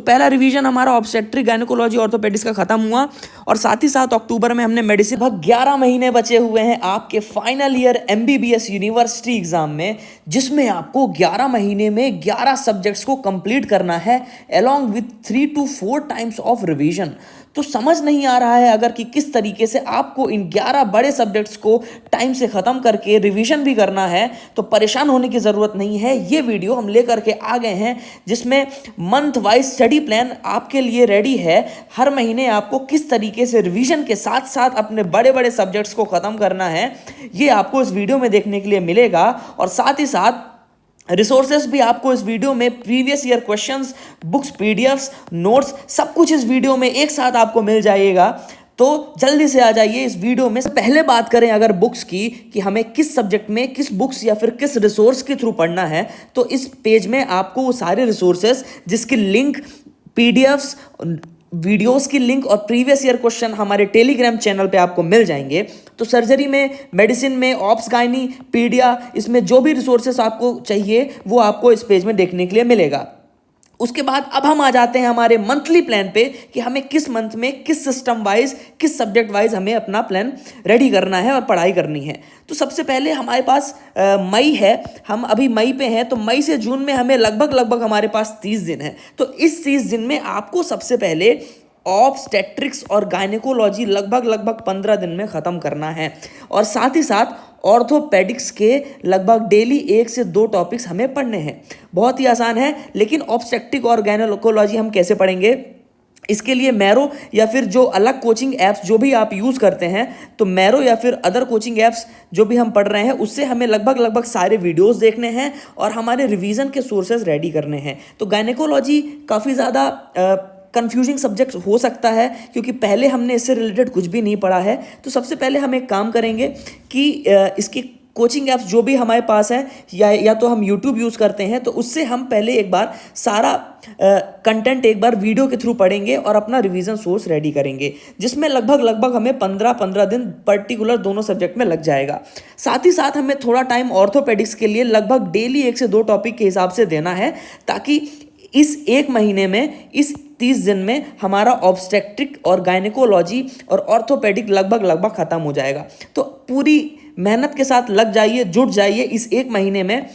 पहला रिवीजन हमारा obstetric gynaecology orthopaedics का खत्म हुआ और साथ ही साथ अक्टूबर में हमने मेडिसिन। लगभग 11 महीने बचे हुए हैं आपके final year MBBS university exam में, जिसमें आपको 11 महीने में 11 सब्जेक्ट्स को कंप्लीट करना है along with 3 to 4 times of revision. तो समझ नहीं आ रहा है अगर कि किस तरीके से आपको इन 11 बड़े सब्जेक्ट्स को टाइम से ख़त्म करके रिवीजन भी करना है, तो परेशान होने की ज़रूरत नहीं है। ये वीडियो हम लेकर के आ गए हैं जिसमें मंथ वाइज स्टडी प्लान आपके लिए रेडी है। हर महीने आपको किस तरीके से रिवीजन के साथ साथ अपने बड़े बड़े सब्जेक्ट्स को ख़त्म करना है, ये आपको इस वीडियो में देखने के लिए मिलेगा। और साथ ही साथ रिसोर्सेस भी आपको इस वीडियो में, previous year questions, books, PDFs, notes, सब कुछ इस वीडियो में एक साथ आपको मिल जाएगा। तो जल्दी से आ जाइए इस वीडियो में। पहले बात करें अगर बुक्स की कि हमें किस सब्जेक्ट में किस बुक्स या फिर किस रिसोर्स के थ्रू पढ़ना है, तो इस पेज में आपको वो सारे रिसोर्सेस जिसकी लिंक, पीडीएफ्स, वीडियोस की लिंक और प्रीवियस ईयर क्वेश्चन हमारे टेलीग्राम चैनल पे आपको मिल जाएंगे। तो सर्जरी में, मेडिसिन में, ऑप्स गायनी, पीडिया, इसमें जो भी रिसोर्सेस आपको चाहिए वो आपको इस पेज में देखने के लिए मिलेगा। उसके बाद अब हम आ जाते हैं हमारे मंथली प्लान पे कि हमें किस मंथ में किस सिस्टम वाइज, किस सब्जेक्ट वाइज हमें अपना प्लान रेडी करना है और पढ़ाई करनी है। तो सबसे पहले हमारे पास मई है, हम अभी मई पे हैं, तो मई से जून में हमें लगभग हमारे पास 30 दिन है। तो इस 30 दिन में आपको सबसे पहले ऑब्स्टेट्रिक्स और गायनेकोलॉजी लगभग 15 दिन में ख़त्म करना है। और साथ ही साथ ऑर्थोपेडिक्स के लगभग डेली 1 से 2 टॉपिक्स हमें पढ़ने हैं। बहुत ही आसान है, लेकिन ऑब्स्टेट्रिक और गायनेकोलॉजी हम कैसे पढ़ेंगे, इसके लिए मैरो या फिर जो अलग कोचिंग ऐप्स जो भी आप यूज़ करते हैं, तो मैरो या फिर अदर कोचिंग ऐप्स जो भी हम पढ़ रहे हैं, उससे हमें लगभग सारे वीडियोस देखने हैं और हमारे रिवीजन के सोर्सेज रेडी करने हैं। तो गायनेकोलॉजी काफ़ी ज़्यादा कंफ्यूजिंग सब्जेक्ट हो सकता है क्योंकि पहले हमने इससे रिलेटेड कुछ भी नहीं पढ़ा है। तो सबसे पहले हम एक काम करेंगे कि इसकी कोचिंग ऐप्स जो भी हमारे पास है या तो हम YouTube यूज़ करते हैं, तो उससे हम पहले एक बार सारा कंटेंट एक बार वीडियो के थ्रू पढ़ेंगे और अपना रिवीजन सोर्स रेडी करेंगे, जिसमें लगभग हमें 15 दिन पर्टिकुलर दोनों सब्जेक्ट में लग जाएगा। साथ ही साथ हमें थोड़ा टाइम ऑर्थोपेडिक्स के लिए लगभग डेली 1 से 2 टॉपिक के हिसाब से देना है, ताकि इस 1 महीने में, इस 30 दिन में हमारा ऑब्स्टेट्रिक और गायनेकोलॉजी और ऑर्थोपेडिक लगभग ख़त्म हो जाएगा। तो पूरी मेहनत के साथ लग जाइए, जुट जाइए इस 1 महीने में,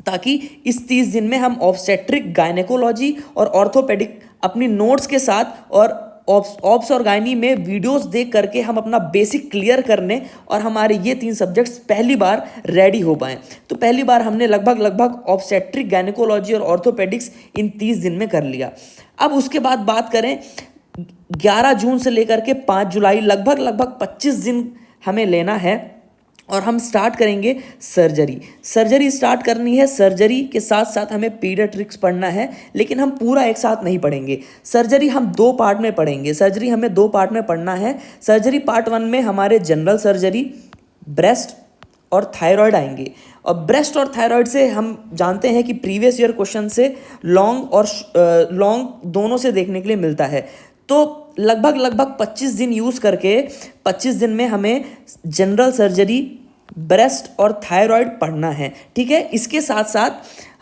ताकि इस 30 दिन में हम ऑब्स्टेट्रिक, गायनेकोलॉजी और ऑर्थोपेडिक अपनी नोट्स के साथ और ऑप्स और गायनी में वीडियोस देख करके हम अपना बेसिक क्लियर करने और हमारे ये 3 सब्जेक्ट्स पहली बार रेडी हो पाएँ। तो पहली बार हमने लगभग ऑब्स्टेट्रिक, गायनेकोलॉजी और ऑर्थोपेडिक्स इन 30 दिन में कर लिया। अब उसके बाद बात करें 11 जून से लेकर के 5 जुलाई, लगभग 25 दिन हमें लेना है और हम स्टार्ट करेंगे सर्जरी स्टार्ट करनी है। सर्जरी के साथ साथ हमें पीडियाट्रिक्स पढ़ना है, लेकिन हम पूरा एक साथ नहीं पढ़ेंगे। सर्जरी हम 2 पार्ट में पढ़ेंगे। सर्जरी हमें 2 पार्ट में पढ़ना है। सर्जरी पार्ट 1 में हमारे जनरल सर्जरी, ब्रेस्ट और थायराइड आएंगे। और ब्रेस्ट और थायराइड से हम जानते हैं कि प्रीवियस ईयर क्वेश्चन से लॉन्ग दोनों से देखने के लिए मिलता है। तो लगभग 25 दिन यूज़ करके 25 दिन में हमें जनरल सर्जरी, ब्रेस्ट और थायराइड पढ़ना है। ठीक है, इसके साथ साथ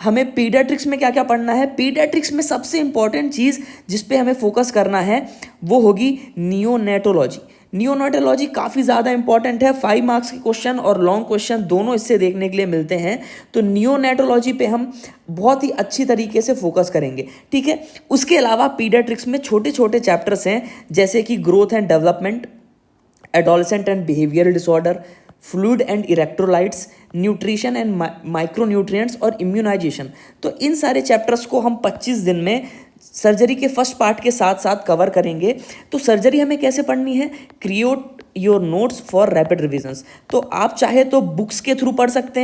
हमें पीडियाट्रिक्स में क्या क्या पढ़ना है। पीडियाट्रिक्स में सबसे इंपॉर्टेंट चीज़ जिस पे हमें फोकस करना है वो होगी नियोनेटोलॉजी। नियोनेटोलॉजी काफ़ी ज़्यादा इंपॉर्टेंट है। 5 मार्क्स के क्वेश्चन और लॉन्ग क्वेश्चन दोनों इससे देखने के लिए मिलते हैं। तो नियोनेटोलॉजी पे हम बहुत ही अच्छी तरीके से फोकस करेंगे। ठीक है, उसके अलावा पीडियाट्रिक्स में छोटे छोटे चैप्टर्स हैं, जैसे कि growth and development, adolescent and behavioural disorder, fluid and electrolytes, nutrition and micronutrients और इम्यूनाइजेशन। तो इन सारे चैप्टर्स को हम 25 दिन में सर्जरी के फर्स्ट पार्ट के साथ साथ कवर करेंगे। तो सर्जरी हमें कैसे पढ़नी है, create your notes for rapid revisions. तो आप चाहे तो बुक्स के थ्रू पढ़ सकते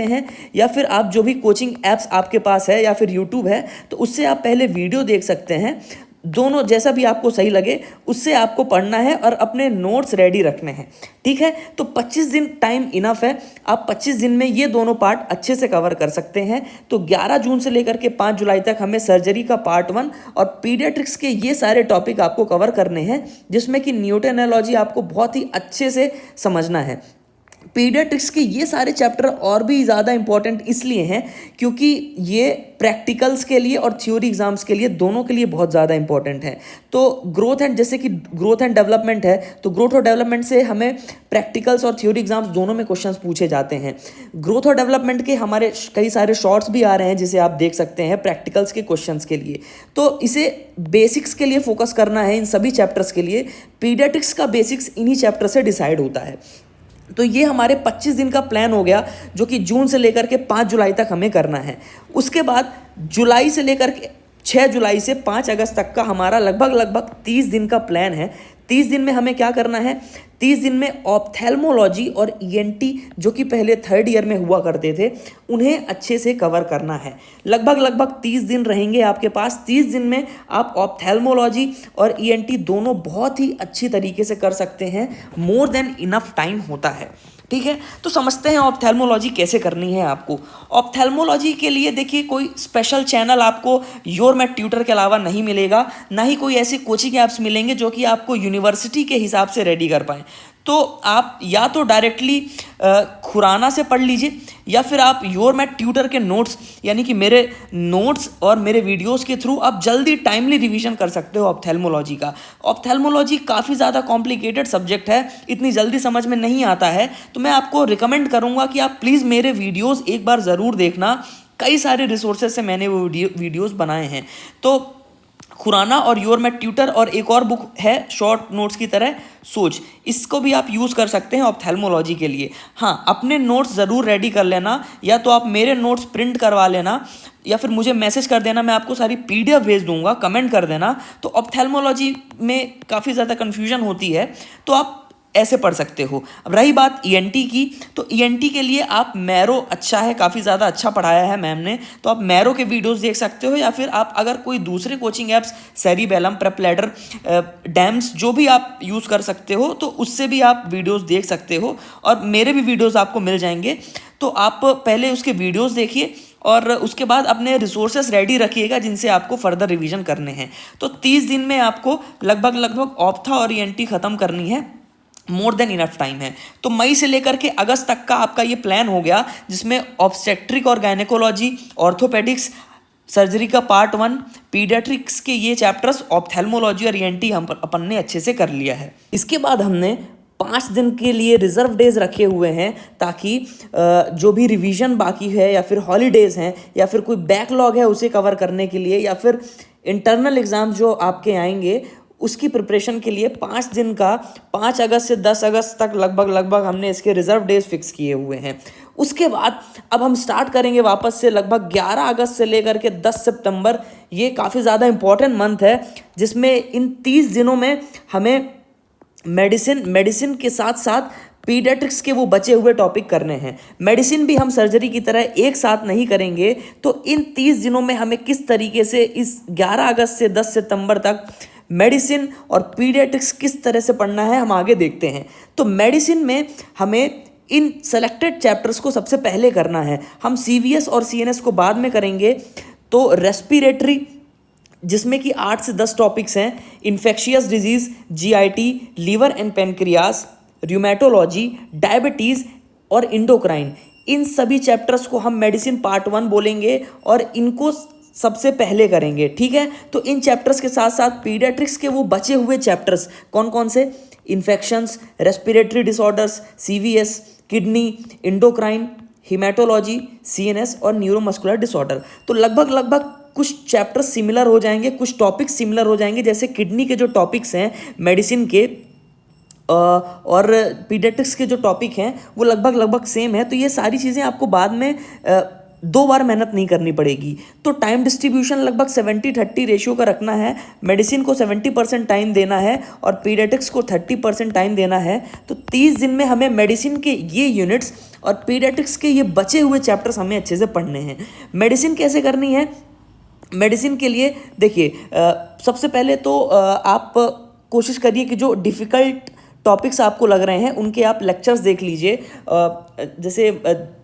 हैं, या फिर आप जो भी कोचिंग ऐप्स आपके पास है या फिर यूट्यूब है, तो उससे आप पहले वीडियो देख सकते हैं। दोनों जैसा भी आपको सही लगे उससे आपको पढ़ना है और अपने नोट्स रेडी रखने हैं। ठीक है, तो 25 दिन टाइम इनफ है। आप 25 दिन में ये दोनों पार्ट अच्छे से कवर कर सकते हैं। तो 11 जून से लेकर के 5 जुलाई तक हमें सर्जरी का पार्ट 1 और पीडियाट्रिक्स के ये सारे टॉपिक आपको कवर करने हैं, जिसमें कि नियोनेटोलॉजी आपको बहुत ही अच्छे से समझना है। पीडियाट्रिक्स के ये सारे चैप्टर और भी ज़्यादा इंपॉर्टेंट इसलिए हैं क्योंकि ये प्रैक्टिकल्स के लिए और थ्योरी एग्जाम्स के लिए दोनों के लिए बहुत ज़्यादा इंपॉर्टेंट है। तो जैसे कि ग्रोथ एंड डेवलपमेंट है, तो ग्रोथ और डेवलपमेंट से हमें प्रैक्टिकल्स और थ्योरी एग्जाम्स दोनों में क्वेश्चंस पूछे जाते हैं। ग्रोथ और डेवलपमेंट के हमारे कई सारे शॉर्ट्स भी आ रहे हैं जिसे आप देख सकते हैं प्रैक्टिकल्स के क्वेश्चंस के लिए। तो इसे बेसिक्स के लिए फोकस करना है इन सभी चैप्टर्स के लिए। पीडियाट्रिक्स का बेसिक्स इन्हीं चैप्टर से डिसाइड होता है। तो ये हमारे 25 दिन का प्लान हो गया जो कि जून से लेकर के 5 जुलाई तक हमें करना है। उसके बाद जुलाई से लेकर के 6 जुलाई से 5 अगस्त तक का हमारा लगभग 30 दिन का प्लान है। 30 दिन में हमें क्या करना है? 30 दिन में ऑप्थेल्मोलॉजी और ईएनटी जो कि पहले 3rd ईयर में हुआ करते थे उन्हें अच्छे से कवर करना है। लगभग 30 दिन रहेंगे आपके पास। 30 दिन में आप ऑप्थेल्मोलॉजी और ईएनटी दोनों बहुत ही अच्छी तरीके से कर सकते हैं। मोर देन इनफ टाइम होता है, ठीक है। तो समझते हैं ऑप्थेल्मोलॉजी कैसे करनी है आपको। ऑप्थेल्मोलॉजी के लिए देखिए कोई स्पेशल चैनल आपको योर मैथ ट्यूटर के अलावा नहीं मिलेगा, ना ही कोई ऐसे कोचिंग ऐप्स मिलेंगे जो कि आपको यूनिवर्सिटी के हिसाब से रेडी कर पाएँ। तो आप या तो डायरेक्टली खुराना से पढ़ लीजिए या फिर आप योर मैथ ट्यूटर के नोट्स यानी कि मेरे नोट्स और मेरे वीडियोस के थ्रू आप जल्दी टाइमली रिवीजन कर सकते हो ऑप्थेल्मोलॉजी का। ऑप्थेल्मोलॉजी काफ़ी ज़्यादा कॉम्प्लिकेटेड सब्जेक्ट है, इतनी जल्दी समझ में नहीं आता है। तो मैं आपको रिकमेंड करूँगा कि आप प्लीज़ मेरे वीडियोज़ एक बार ज़रूर देखना। कई सारे रिसोर्सेज से मैंने वो वीडियोज़ बनाए हैं। तो खुराना और योर मैथ ट्यूटर और एक और बुक है शॉर्ट नोट्स की तरह सोच, इसको भी आप यूज़ कर सकते हैं ऑप्थेल्मोलॉजी के लिए। हाँ, अपने नोट्स ज़रूर रेडी कर लेना, या तो आप मेरे नोट्स प्रिंट करवा लेना या फिर मुझे मैसेज कर देना, मैं आपको सारी पीडीएफ भेज दूंगा, कमेंट कर देना। तो ऑप्थेल्मोलॉजी में काफ़ी ज़्यादा कन्फ्यूजन होती है तो आप ऐसे पढ़ सकते हो। अब रही बात ईएनटी की, तो ईएनटी के लिए आप मैरो अच्छा है, काफ़ी ज़्यादा अच्छा पढ़ाया है मैम ने, तो आप मैरो के वीडियोस देख सकते हो, या फिर आप अगर कोई दूसरे कोचिंग ऐप्स सेरिबेलम, प्रेपलैडर, डैम्स जो भी आप यूज़ कर सकते हो तो उससे भी आप वीडियोस देख सकते हो और मेरे भी वीडियोस आपको मिल जाएंगे। तो आप पहले उसके वीडियोस देखिए और उसके बाद अपने रिसोर्सेस रेडी रखिएगा जिनसे आपको फर्दर रिवीजन करने हैं। तो 30 दिन में आपको लगभग ऑप्था और ईएनटी ख़त्म करनी है। मोर देन इनफ टाइम है। तो मई से लेकर के अगस्त तक का आपका ये प्लान हो गया जिसमें ऑब्स्टेट्रिक और गायनेकोलॉजी, ऑर्थोपेडिक्स, सर्जरी का पार्ट 1, पीडियाट्रिक्स के ये चैप्टर्स, ऑप्थेल्मोलॉजी और ईएनटी हम अपन ने अच्छे से कर लिया है। इसके बाद हमने 5 दिन के लिए रिजर्व डेज रखे हुए हैं ताकि जो भी रिवीजन बाकी है या फिर हॉलीडेज हैं या फिर कोई बैकलॉग है उसे कवर करने के लिए या फिर इंटरनल एग्ज़ाम जो आपके आएंगे उसकी प्रिपरेशन के लिए 5 दिन का 5 अगस्त से 10 अगस्त तक लगभग हमने इसके रिजर्व डेज फिक्स किए हुए हैं। उसके बाद अब हम स्टार्ट करेंगे वापस से लगभग 11 अगस्त से लेकर के 10 सितंबर। ये काफ़ी ज़्यादा इंपॉर्टेंट मंथ है जिसमें इन 30 दिनों में हमें मेडिसिन के साथ साथ पीडियाट्रिक्स के वो बचे हुए टॉपिक करने हैं। मेडिसिन भी हम सर्जरी की तरह एक साथ नहीं करेंगे। तो इन 30 दिनों में हमें किस तरीके से इस 11 अगस्त से 10 सितंबर तक मेडिसिन और पीडियाट्रिक्स किस तरह से पढ़ना है हम आगे देखते हैं। तो मेडिसिन में हमें इन सेलेक्टेड चैप्टर्स को सबसे पहले करना है। हम सीवीएस और सीएनएस को बाद में करेंगे। तो रेस्पिरेटरी जिसमें कि 8 से 10 टॉपिक्स हैं, infectious disease, GIT, liver and pancreas, rheumatology, diabetes और इंडोक्राइन, इन सभी चैप्टर्स को हम मेडिसिन पार्ट 1 बोलेंगे और इनको सबसे पहले करेंगे, ठीक है। तो इन चैप्टर्स के साथ साथ पीडियाट्रिक्स के वो बचे हुए चैप्टर्स कौन कौन से, infections, respiratory disorders, CVS, kidney, endocrine, haematology, CNS और न्यूरोमस्कुलर डिसऑर्डर। तो लगभग कुछ चैप्टर्स सिमिलर हो जाएंगे, कुछ टॉपिक्स सिमिलर हो जाएंगे। जैसे किडनी के जो टॉपिक्स हैं मेडिसिन के और पीडियाट्रिक्स के जो टॉपिक हैं वो लगभग सेम है। तो ये सारी चीज़ें आपको बाद में 2 बार मेहनत नहीं करनी पड़ेगी। तो टाइम डिस्ट्रीब्यूशन लगभग 70-30 रेशियो का रखना है। मेडिसिन को 70% टाइम देना है और पीडियाट्रिक्स को 30% टाइम देना है। तो 30 दिन में हमें मेडिसिन के ये यूनिट्स और पीडियाट्रिक्स के ये बचे हुए चैप्टर्स हमें अच्छे से पढ़ने हैं। मेडिसिन कैसे करनी है? मेडिसिन के लिए देखिए सबसे पहले तो आप कोशिश करिए कि जो डिफ़िकल्ट टॉपिक्स आपको लग रहे हैं उनके आप लेक्चर्स देख लीजिए। जैसे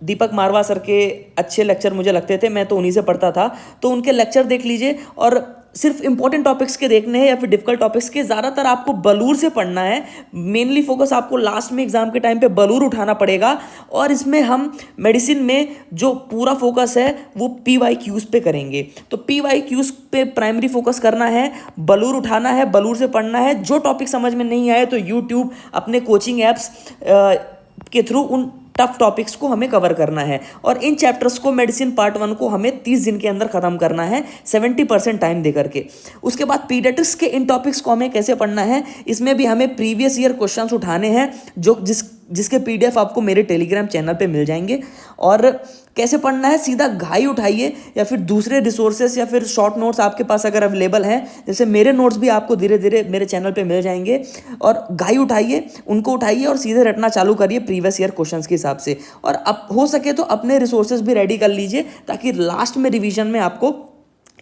दीपक मारवा सर के अच्छे लेक्चर मुझे लगते थे, मैं तो उन्हीं से पढ़ता था, तो उनके लेक्चर देख लीजिए और सिर्फ इंपॉर्टेंट टॉपिक्स के देखने हैं या फिर डिफिकल्ट टॉपिक्स के, ज़्यादातर आपको बलूर से पढ़ना है। मेनली फोकस आपको लास्ट में एग्जाम के टाइम पे बलूर उठाना पड़ेगा, और इसमें हम मेडिसिन में जो पूरा फोकस है वो PYQs पे करेंगे। तो PYQs पे प्राइमरी फोकस करना है, बलूर उठाना है, बलूर से पढ़ना है। जो टॉपिक समझ में नहीं आए तो यूट्यूब अपने कोचिंग ऐप्स के थ्रू उन टफ टॉपिक्स को हमें कवर करना है। और इन चैप्टर्स को मेडिसिन पार्ट 1 को हमें 30 दिन के अंदर खत्म करना है 70% टाइम दे करके। उसके बाद पीडियाट्रिक्स के इन टॉपिक्स को हमें कैसे पढ़ना है, इसमें भी हमें प्रीवियस ईयर क्वेश्चंस उठाने हैं जो जिसके PDF आपको मेरे टेलीग्राम चैनल पे मिल जाएंगे। और कैसे पढ़ना है, सीधा घाई उठाइए या फिर दूसरे रिसोर्सेस या फिर शॉर्ट नोट्स आपके पास अगर अवेलेबल हैं, जैसे मेरे नोट्स भी आपको धीरे धीरे मेरे चैनल पे मिल जाएंगे, और घाई उठाइए, उनको उठाइए और सीधे रटना चालू करिए प्रीवियस ईयर क्वेश्चंस के हिसाब से। और अब हो सके तो अपने रिसोर्सेज भी रेडी कर लीजिए ताकि लास्ट में रिवीजन में आपको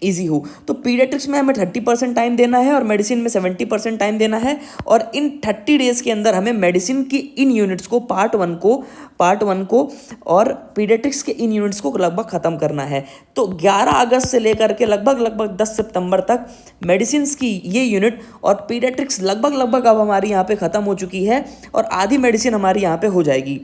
ईजी हो। तो पीडियाट्रिक्स में हमें 30% टाइम देना है और मेडिसिन में 70% टाइम देना है। और इन 30 डेज़ के अंदर हमें मेडिसिन की इन यूनिट्स को पार्ट वन को और पीडियाट्रिक्स के इन यूनिट्स को लगभग ख़त्म करना है। तो 11 अगस्त से लेकर के लगभग 10 सितंबर तक मेडिसिन की ये यूनिट और पीडियाट्रिक्स लगभग अब हमारी यहाँ पे ख़त्म हो चुकी है और आधी मेडिसिन हमारी यहाँ पे हो जाएगी।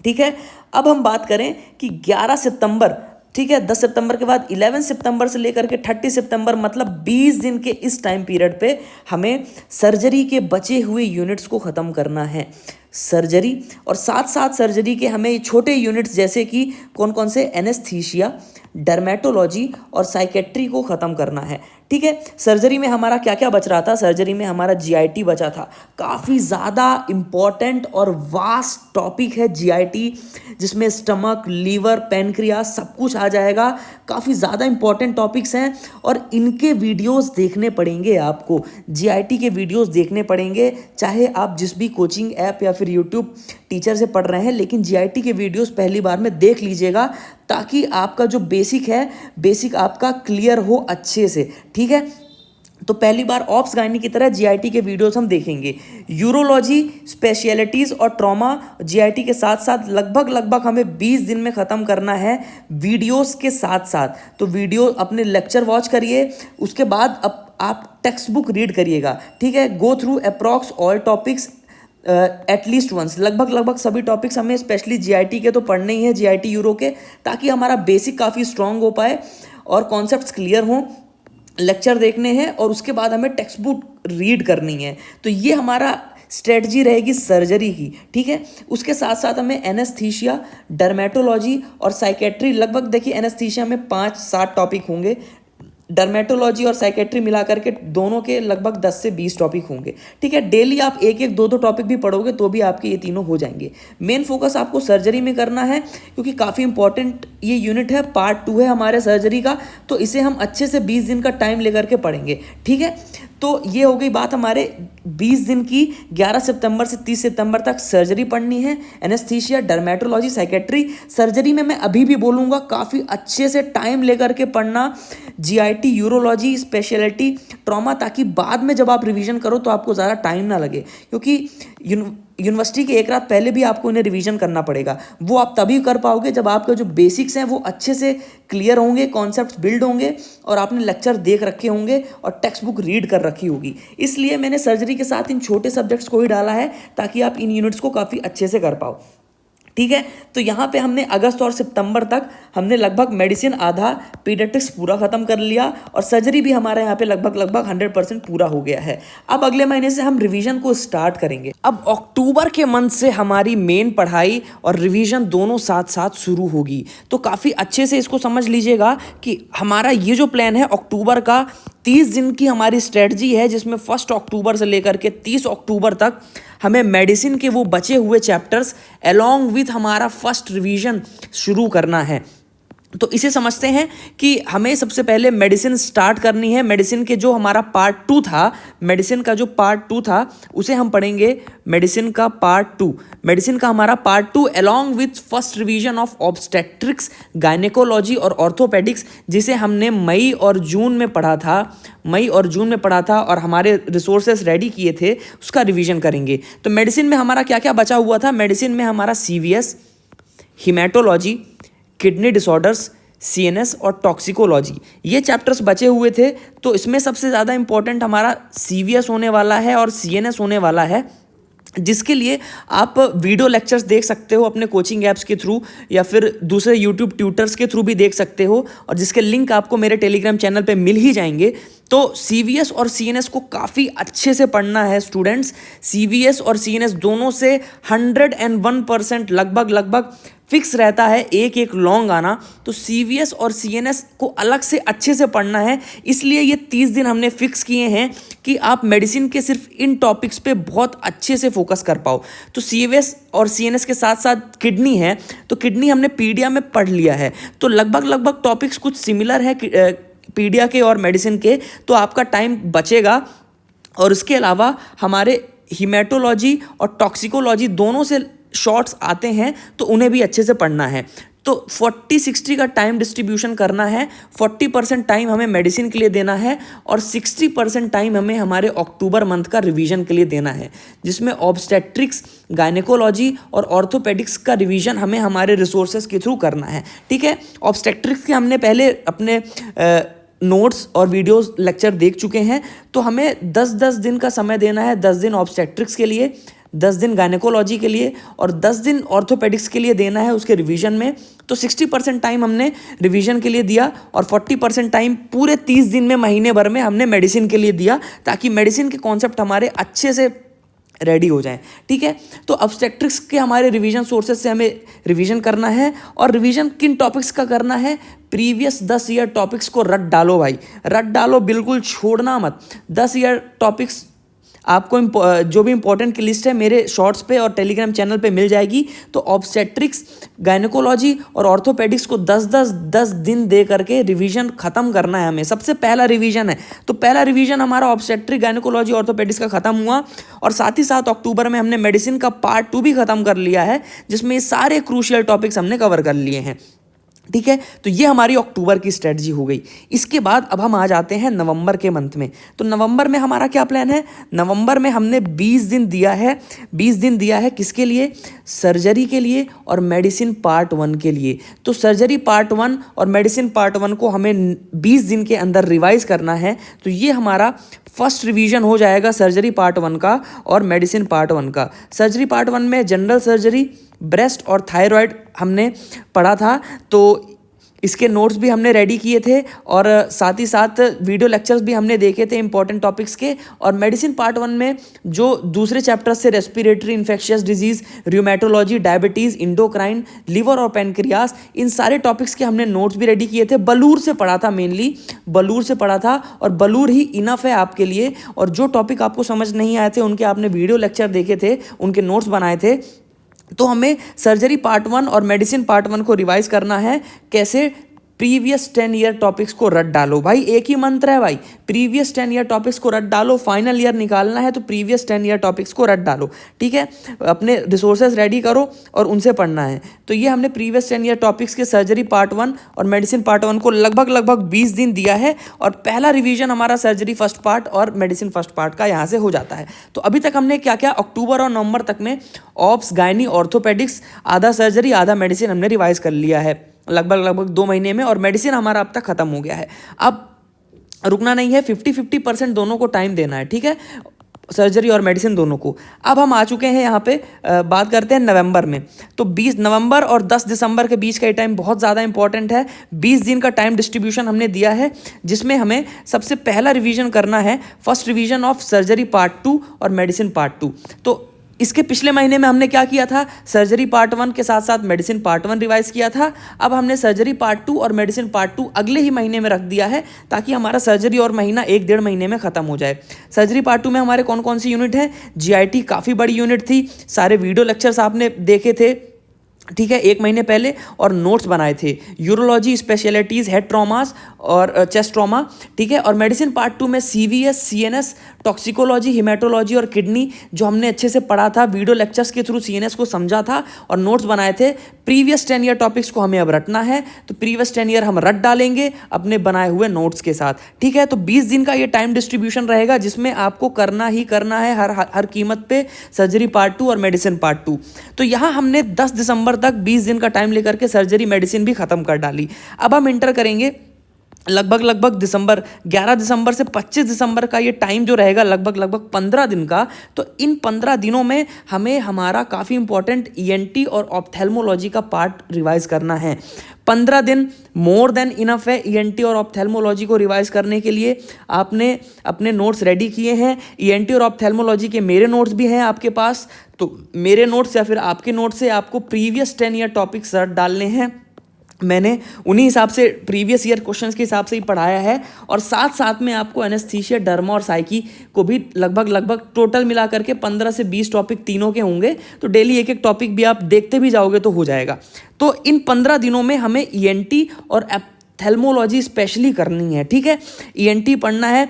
ठीक है, अब हम बात करें कि 11 सितंबर, ठीक है, 10 सितंबर के बाद 11 सितंबर से लेकर के 30 सितंबर, मतलब 20 दिन के इस टाइम पीरियड पे हमें सर्जरी के बचे हुए यूनिट्स को ख़त्म करना है। सर्जरी और साथ साथ सर्जरी के हमें छोटे यूनिट्स जैसे कि कौन कौन से, एनेस्थीसिया, डर्मेटोलॉजी और साइकेट्री को ख़त्म करना है। ठीक है, सर्जरी में हमारा क्या क्या बच रहा था, सर्जरी में हमारा GIT बचा था। काफ़ी ज़्यादा इम्पॉर्टेंट और वास्ट टॉपिक है GIT, जिसमें स्टमक, लीवर, पैनक्रियास सब कुछ आ जाएगा। काफ़ी ज़्यादा इम्पॉर्टेंट टॉपिक्स हैं और इनके वीडियोस देखने पड़ेंगे आपको। GIT के वीडियोस देखने पड़ेंगे, चाहे आप जिस भी कोचिंग ऐप या फिर यूट्यूब टीचर से पढ़ रहे हैं, लेकिन GIT के वीडियोस पहली बार में देख लीजिएगा ताकि आपका जो बेसिक है, बेसिक आपका क्लियर हो अच्छे से। ठीक है, तो पहली बार ऑप्स गायनी की तरह GIT के वीडियोस हम देखेंगे। यूरोलॉजी, स्पेशलिटीज़ और ट्रॉमा GIT के साथ साथ लगभग हमें 20 दिन में ख़त्म करना है वीडियोस के साथ साथ। तो वीडियो अपने लेक्चर वॉच करिए, उसके बाद आप टेक्स्ट बुक रीड करिएगा। ठीक है, go through approx all topics at least once. लगभग सभी टॉपिक्स हमें स्पेशली GIT के तो पढ़ने ही है, GIT यूरो के, ताकि हमारा बेसिक काफ़ी स्ट्रांग हो पाए और कॉन्सेप्ट्स क्लियर हों। लेक्चर देखने हैं और उसके बाद हमें टेक्स्ट बुक रीड करनी है। तो ये हमारा स्ट्रेटजी रहेगी सर्जरी की। ठीक है, उसके साथ साथ हमें एनेस्थीसिया, डर्मेटोलॉजी और साइकेट्री, लगभग देखिए एनेस्थीसिया में 5-7 टॉपिक होंगे, डर्मेटोलॉजी और साइकेट्री मिलाकर के दोनों के लगभग 10 से 20 टॉपिक होंगे। ठीक है, डेली आप 1-1, 2-2 टॉपिक भी पढ़ोगे तो भी आपके ये तीनों हो जाएंगे। मेन फोकस आपको सर्जरी में करना है क्योंकि काफ़ी इंपॉर्टेंट ये यूनिट है, पार्ट 2 है हमारे सर्जरी का, तो इसे हम अच्छे से 20 दिन का टाइम लेकर के पढ़ेंगे। ठीक है, तो ये हो गई बात हमारे 20 दिन की। 11 सितंबर से 30 सितंबर तक सर्जरी पढ़नी है, एनेस्थीसिया, डर्मेटोलॉजी, साइकेट्री। सर्जरी में मैं अभी भी बोलूँगा काफ़ी अच्छे से टाइम लेकर के पढ़ना, GIT, यूरोलॉजी, स्पेशलिटी, ट्रॉमा, ताकि बाद में जब आप रिवीजन करो तो आपको ज़्यादा टाइम ना लगे, क्योंकि यूनिवर्सिटी के एक रात पहले भी आपको इन्हें रिवीजन करना पड़ेगा। वो आप तभी कर पाओगे जब आपके जो बेसिक्स हैं वो अच्छे से क्लियर होंगे, कॉन्सेप्ट्स बिल्ड होंगे और आपने लेक्चर देख रखे होंगे और टेक्स्ट बुक रीड कर रखी होगी। इसलिए मैंने सर्जरी के साथ इन छोटे सब्जेक्ट्स को ही डाला है ताकि आप इन यूनिट्स को काफ़ी अच्छे से कर पाओ। ठीक है, तो यहाँ पे हमने अगस्त और सितंबर तक हमने लगभग मेडिसिन आधा, पीडियाट्रिक्स पूरा खत्म कर लिया और सर्जरी भी हमारे यहाँ पे लगभग 100% पूरा हो गया है। अब अगले महीने से हम रिवीजन को स्टार्ट करेंगे। अब अक्टूबर के मंथ से हमारी मेन पढ़ाई और रिवीजन दोनों साथ साथ शुरू होगी। तो काफ़ी अच्छे से इसको समझ लीजिएगा कि हमारा ये जो प्लान है अक्टूबर का 30 दिन की हमारी स्ट्रेटजी है, जिसमें 1 अक्टूबर से लेकर के 30 अक्टूबर तक हमें मेडिसिन के वो बचे हुए चैप्टर्स अलॉन्ग विथ हमारा फर्स्ट रिवीजन शुरू करना है। तो इसे समझते हैं कि हमें सबसे पहले मेडिसिन स्टार्ट करनी है। मेडिसिन के जो हमारा पार्ट 2 था, मेडिसिन का जो पार्ट 2 था उसे हम पढ़ेंगे मेडिसिन का पार्ट 2। मेडिसिन का हमारा part 2 along with first revision of obstetrics, gynaecology और ऑर्थोपेडिक्स, जिसे हमने मई और जून में पढ़ा था और हमारे रिसोर्सेस रेडी किए थे, उसका रिवीजन करेंगे। तो मेडिसिन में हमारा क्या क्या बचा हुआ था, मेडिसिन में हमारा CVS, haematology, kidney disorders, CNS और टॉक्सिकोलॉजी, ये चैप्टर्स बचे हुए थे। तो इसमें सबसे ज़्यादा इंपॉर्टेंट हमारा CVS होने वाला है और CNS होने वाला है, जिसके लिए आप वीडियो लेक्चर्स देख सकते हो अपने कोचिंग ऐप्स के थ्रू या फिर दूसरे यूट्यूब ट्यूटर्स के थ्रू भी देख सकते हो, और जिसके लिंक आपको मेरे टेलीग्राम चैनल पे मिल ही जाएंगे। तो CVS और CNS को काफ़ी अच्छे से पढ़ना है स्टूडेंट्स। CVS और CNS दोनों से 101% लगभग फिक्स रहता है एक एक लॉन्ग आना। तो CVS और CNS को अलग से अच्छे से पढ़ना है, इसलिए ये 30 दिन हमने फिक्स किए हैं कि आप मेडिसिन के सिर्फ इन टॉपिक्स पे बहुत अच्छे से फोकस कर पाओ। तो CVS और CNS के साथ साथ किडनी है, तो किडनी हमने पीडिया में पढ़ लिया है, तो लगभग टॉपिक्स कुछ सिमिलर है पीडिया के और मेडिसिन के, तो आपका टाइम बचेगा। और उसके अलावा हमारे हीमेटोलॉजी और टॉक्सिकोलॉजी दोनों से शॉर्ट्स आते हैं, तो उन्हें भी अच्छे से पढ़ना है। तो 40-60 का टाइम डिस्ट्रीब्यूशन करना है। 40% टाइम हमें मेडिसिन के लिए देना है और 60% टाइम हमें हमारे अक्टूबर मंथ का रिवीजन के लिए देना है, जिसमें ऑब्स्टेट्रिक्स, गायनेकोलॉजी और ऑर्थोपेडिक्स का रिवीजन हमें हमारे रिसोर्सेज के थ्रू करना है। ठीक है, ऑब्स्टेट्रिक्स के हमने पहले अपने नोट्स और वीडियोस लेक्चर देख चुके हैं, तो हमें 10-10 दिन का समय देना है। 10 दिन ऑब्स्टेट्रिक्स के लिए, 10 दिन गायनेकोलॉजी के लिए और 10 दिन ऑर्थोपेडिक्स के लिए देना है उसके रिवीजन में। तो 60% टाइम हमने रिवीजन के लिए दिया और 40% टाइम पूरे 30 दिन में, महीने भर में हमने मेडिसिन के लिए दिया, ताकि मेडिसिन के कॉन्सेप्ट हमारे अच्छे से रेडी हो जाएं। ठीक है, तो ऑब्स्टेट्रिक्स के हमारे रिवीजन सोर्सेज से हमें रिवीजन करना है। और रिवीजन किन टॉपिक्स का करना है? प्रीवियस 10 ईयर टॉपिक्स को रट डालो भाई, रट डालो, बिल्कुल छोड़ना मत। 10 ईयर टॉपिक्स आपको जो भी इंपॉर्टेंट की लिस्ट है मेरे शॉर्ट्स पे और टेलीग्राम चैनल पे मिल जाएगी। तो ऑब्स्टेट्रिक्स, गायनेकोलॉजी और ऑर्थोपेडिक्स को 10 दिन दे करके रिवीजन खत्म करना है हमें। सबसे पहला रिवीजन है, तो पहला रिवीजन हमारा ऑब्स्टेट्रिक, गायनेकोलॉजी, ऑर्थोपेडिक्स का खत्म हुआ। और साथ ही साथ अक्टूबर में हमने मेडिसिन का पार्ट 2 भी खत्म कर लिया है, जिसमें ये सारे क्रूशियल टॉपिक्स हमने कवर कर लिए हैं। ठीक है, तो ये हमारी अक्टूबर की स्ट्रेटजी हो गई। इसके बाद अब हम आ जाते हैं नवंबर के मंथ में। तो नवंबर में हमारा क्या प्लान है? नवंबर में हमने 20 दिन दिया है। 20 दिन दिया है किसके लिए? सर्जरी के लिए और मेडिसिन पार्ट 1 के लिए। तो सर्जरी पार्ट 1 और मेडिसिन पार्ट 1 को हमें 20 दिन के अंदर रिवाइज करना है। तो ये हमारा फर्स्ट रिवीजन हो जाएगा सर्जरी पार्ट 1 का और मेडिसिन पार्ट 1 का। सर्जरी पार्ट 1 में जनरल सर्जरी, ब्रेस्ट और थायराइड हमने पढ़ा था, तो इसके नोट्स भी हमने रेडी किए थे और साथ ही साथ वीडियो लेक्चर्स भी हमने देखे थे इंपॉर्टेंट टॉपिक्स के। और मेडिसिन पार्ट 1 में जो दूसरे चैप्टर्स से respiratory infectious disease, rheumatology, diabetes, endocrine, liver और पैनक्रियास, इन सारे टॉपिक्स के हमने नोट्स भी रेडी किए थे। बलूर से पढ़ा था, मेनली बलूर से पढ़ा था, और बलूर ही इनफ है आपके लिए। और जो टॉपिक आपको समझ नहीं आए थे उनके आपने वीडियो लेक्चर देखे थे, उनके नोट्स बनाए थे। तो हमें सर्जरी पार्ट 1 और मेडिसिन पार्ट 1 को रिवाइज करना है। कैसे? प्रीवियस 10 ईयर टॉपिक्स को रट डालो भाई, एक ही मंत्र है भाई, प्रीवियस 10 ईयर टॉपिक्स को रट डालो। फाइनल ईयर निकालना है तो प्रीवियस 10 ईयर टॉपिक्स को रट डालो। ठीक है, अपने रिसोर्सेज रेडी करो और उनसे पढ़ना है। तो ये हमने प्रीवियस 10 ईयर टॉपिक्स के सर्जरी पार्ट 1 और मेडिसिन पार्ट 1 को लगभग 20 दिन दिया है। और पहला रिवीजन हमारा सर्जरी फर्स्ट पार्ट और मेडिसिन फर्स्ट पार्ट का यहाँ से हो जाता है। तो अभी तक हमने क्या क्या अक्टूबर और नवंबर तक में ऑप्स, गायनी, ऑर्थोपेडिक्स, आधा सर्जरी आधा मेडिसिन हमने रिवाइज कर लिया है लगभग 2 महीने में। और मेडिसिन हमारा अब तक खत्म हो गया है। अब रुकना नहीं है, 50-50% दोनों को टाइम देना है। ठीक है, सर्जरी और मेडिसिन दोनों को। अब हम आ चुके हैं यहाँ पे, बात करते हैं नवंबर में। तो 20 नवंबर और 10 दिसंबर के बीच का ये टाइम बहुत ज़्यादा इंपॉर्टेंट है। 20 दिन का टाइम डिस्ट्रीब्यूशन हमने दिया है, जिसमें हमें सबसे पहला रिवीजन करना है, first revision of surgery part 2 और मेडिसिन पार्ट 2। तो इसके पिछले महीने में हमने क्या किया था? सर्जरी पार्ट 1 के साथ साथ मेडिसिन पार्ट 1 रिवाइज किया था। अब हमने सर्जरी पार्ट 2 और मेडिसिन पार्ट 2 अगले ही महीने में रख दिया है, ताकि हमारा सर्जरी और महीना 1-1.5 महीने में खत्म हो जाए। सर्जरी पार्ट 2 में हमारे कौन कौन सी यूनिट है? GIT काफ़ी बड़ी यूनिट थी, सारे वीडियो लेक्चर्स आपने देखे थे, ठीक है, 1 महीने पहले, और नोट्स बनाए थे। यूरोलॉजी, स्पेशलिटीज़, हेड ट्रॉमास और चेस्ट ट्रॉमा। ठीक है, और मेडिसिन पार्ट 2 में CVS, CNS, टॉक्सिकोलॉजी, हिमेटोलॉजी और किडनी जो हमने अच्छे से पढ़ा था, वीडियो लेक्चर्स के थ्रू CNS को समझा था और नोट्स बनाए थे। प्रीवियस 10 ईयर टॉपिक्स को हमें अब रटना है, तो प्रीवियस 10 ईयर हम रट डालेंगे अपने बनाए हुए नोट्स के साथ, ठीक है। तो 20 दिन का ये टाइम डिस्ट्रीब्यूशन रहेगा जिसमें आपको करना ही करना है हर कीमत पे सर्जरी पार्ट 2 और मेडिसिन पार्ट 2। तो यहाँ हमने 10 दिसंबर तक 20 दिन का टाइम लेकर के सर्जरी मेडिसिन भी खत्म कर डाली। अब हम इंटर करेंगे लगभग 11 दिसंबर से 25 दिसंबर का ये टाइम जो रहेगा लगभग 15 दिन का। तो इन 15 दिनों में हमें हमारा काफ़ी इंपॉर्टेंट ईएनटी और ऑप्थेल्मोलॉजी का पार्ट रिवाइज करना है। 15 दिन मोर देन इनफ है ईएनटी और ऑप्थेल्मोलॉजी को रिवाइज करने के लिए। आपने अपने नोट्स रेडी किए हैं, ईएनटी और ऑप्थेल्मोलॉजी के मेरे नोट्स भी हैं आपके पास। तो मेरे नोट्स या फिर आपके नोट्स से आपको प्रीवियस 10 ईयर टॉपिक्स रट डालने हैं। मैंने उन्हीं हिसाब से प्रीवियस ईयर क्वेश्चंस के हिसाब से ही पढ़ाया है, और साथ साथ में आपको एनेस्थीसिया, डर्मा और साइकी को भी लगभग टोटल मिला करके 15 से 20 टॉपिक तीनों के होंगे। तो डेली एक एक टॉपिक भी आप देखते भी जाओगे तो हो जाएगा। तो इन 15 दिनों में हमें ईएनटी और ऑप्थेल्मोलॉजी स्पेशली करनी है, ठीक है। ईएनटी पढ़ना है,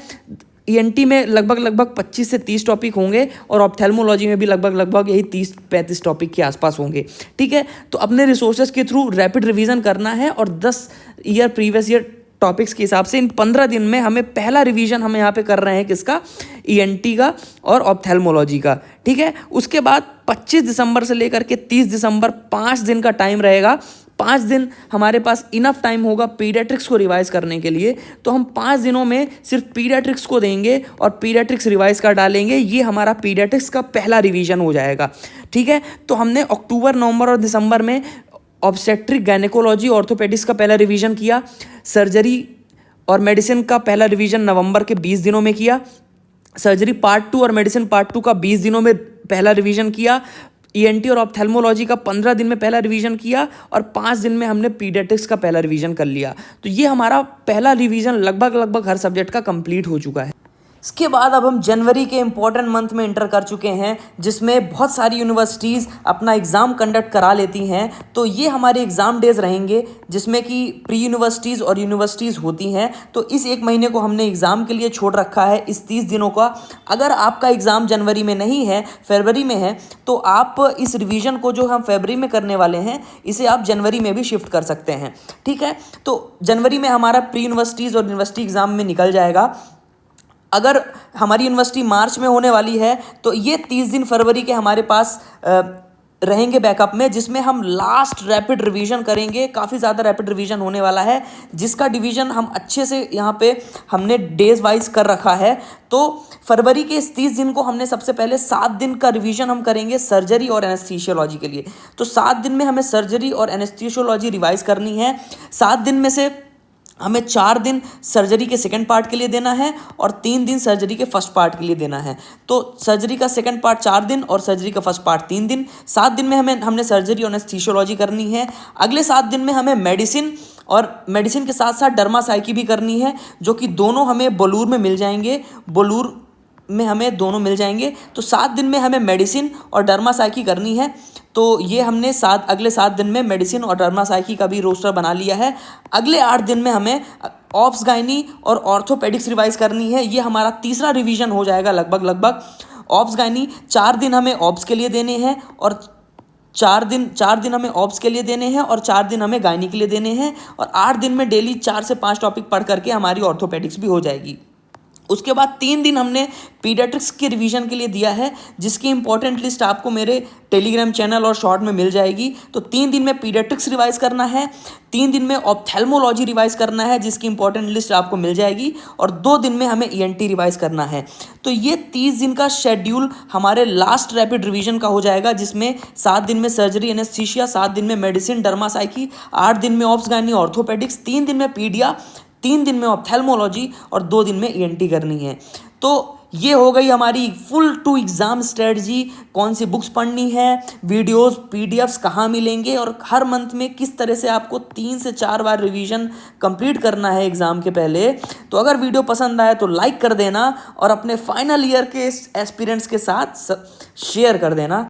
ईएनटी में लगभग 25 से 30 टॉपिक होंगे और ऑप्थेल्मोलॉजी में भी लगभग यही 30-35 टॉपिक के आसपास होंगे, ठीक है। तो अपने रिसोर्सेज के थ्रू रैपिड रिवीजन करना है, और 10 ईयर प्रीवियस ईयर टॉपिक्स के हिसाब से इन 15 दिन में हमें पहला रिवीजन हम यहाँ पे कर रहे हैं किसका, ईएनटी का और ऑप्थेल्मोलॉजी का, ठीक है। उसके बाद 25 दिसंबर से लेकर के 30 दिसंबर 5 दिन का टाइम रहेगा। 5 दिन हमारे पास इनफ टाइम होगा पीडियाट्रिक्स को रिवाइज करने के लिए। तो हम 5 दिनों में सिर्फ पीडियाट्रिक्स को देंगे और पीडियाट्रिक्स रिवाइज कर डालेंगे। ये हमारा पीडियाट्रिक्स का पहला रिवीजन हो जाएगा, ठीक है। तो हमने अक्टूबर, नवंबर और दिसंबर में ऑब्स्टेट्रिक, गायनेकोलॉजी, ऑर्थोपेडिक्स का पहला रिवीजन किया। सर्जरी और मेडिसिन का पहला रिवीजन नवंबर के 20 दिनों में किया। सर्जरी पार्ट 2 और मेडिसिन पार्ट 2 का 20 दिनों में पहला रिवीजन किया। ईएनटी और ऑप्थेल्मोलॉजी का 15 दिन में पहला रिवीजन किया, और 5 दिन में हमने पीडियाट्रिक्स का पहला रिवीजन कर लिया। तो ये हमारा पहला रिवीजन लगभग हर सब्जेक्ट का कंप्लीट हो चुका है। इसके बाद अब हम जनवरी के इम्पोर्टेंट मंथ में इंटर कर चुके हैं, जिसमें बहुत सारी यूनिवर्सिटीज़ अपना एग्ज़ाम कंडक्ट करा लेती हैं। तो ये हमारे एग्ज़ाम डेज रहेंगे, जिसमें कि प्री यूनिवर्सिटीज़ और यूनिवर्सिटीज़ होती हैं। तो इस एक महीने को हमने एग्ज़ाम के लिए छोड़ रखा है, इस 30 दिनों का। अगर आपका एग्ज़ाम जनवरी में नहीं है, फरवरी में है, तो आप इस रिवीजन को जो हम फरवरी में करने वाले हैं, इसे आप जनवरी में भी शिफ्ट कर सकते हैं, ठीक है। तो जनवरी में हमारा प्री यूनिवर्सिटीज़ और यूनिवर्सिटी एग्ज़ाम में निकल जाएगा। अगर हमारी यूनिवर्सिटी मार्च में होने वाली है, तो ये 30 दिन फरवरी के हमारे पास रहेंगे बैकअप में, जिसमें हम लास्ट रैपिड रिवीजन करेंगे। काफ़ी ज़्यादा रैपिड रिवीजन होने वाला है, जिसका डिवीजन हम अच्छे से यहाँ पे हमने डेज वाइज कर रखा है। तो फरवरी के इस 30 दिन को हमने सबसे पहले 7 दिन का रिवीजन हम करेंगे सर्जरी और एनेस्थीसियोलॉजी के लिए। तो 7 दिन में हमें सर्जरी और एनेस्थीसियोलॉजी रिवाइज करनी है। 7 दिन में से हमें 4 दिन सर्जरी के सेकंड पार्ट के लिए देना है और 3 दिन सर्जरी के फर्स्ट पार्ट के लिए देना है। तो सर्जरी का सेकंड पार्ट 4 दिन और सर्जरी का फर्स्ट पार्ट 3 दिन। 7 दिन में हमने सर्जरी और एनेस्थीसियोलॉजी करनी है। अगले 7 दिन में हमें मेडिसिन और मेडिसिन के साथ साथ डर्मासाइकी भी करनी है, जो कि दोनों हमें बोलूर में मिल जाएंगे। बोलूर में हमें दोनों मिल जाएंगे। तो 7 दिन में हमें मेडिसिन और डर्मासाइकी करनी है। तो ये हमने अगले 7 दिन में मेडिसिन और डर्मासाइकी का भी रोस्टर बना लिया है। अगले 8 दिन में हमें ऑप्स गायनी और ऑर्थोपेडिक्स रिवाइज करनी है। ये हमारा तीसरा रिवीजन हो जाएगा लगभग। ऑप्स गायनी 4 दिन हमें ऑप्स के लिए देने हैं और 4 दिन हमें ऑप्स के लिए देने हैं और 4 दिन हमें गायनी के लिए देने हैं, और 8 दिन में डेली 4 से 5 टॉपिक पढ़ करके हमारी ऑर्थोपेडिक्स भी हो जाएगी। उसके बाद 3 दिन हमने पीडियाट्रिक्स के रिवीजन के लिए दिया है, जिसकी इंपॉर्टेंट लिस्ट आपको मेरे टेलीग्राम चैनल और शॉर्ट में मिल जाएगी। तो 3 दिन में पीडियाट्रिक्स रिवाइज करना है, 3 दिन में ऑप्थेल्मोलॉजी रिवाइज करना है, जिसकी इंपॉर्टेंट लिस्ट आपको मिल जाएगी, और 2 दिन में हमें ईएनटी रिवाइज करना है। तो ये 30 दिन का शेड्यूल हमारे लास्ट रैपिड रिवीजन का हो जाएगा, जिसमें 7 दिन में सर्जरी एनेस्थीसिया, 7 दिन में मेडिसिन डर्मासाइकी, 8 दिन में ऑप्स गायनी ऑर्थोपेडिक्स, 3 दिन में पीडिया, 3 दिन में ऑप्थेल्मोलॉजी और 2 दिन में ईएनटी करनी है। तो ये हो गई हमारी फुल टू एग्ज़ाम स्ट्रेटजी। कौन सी बुक्स पढ़नी है, वीडियोस, पीडीएफ्स कहाँ मिलेंगे, और हर मंथ में किस तरह से आपको 3 से 4 बार रिवीजन कंप्लीट करना है एग्ज़ाम के पहले। तो अगर वीडियो पसंद आए तो लाइक कर देना और अपने फाइनल ईयर के एस्पिरेंट्स के साथ शेयर कर देना।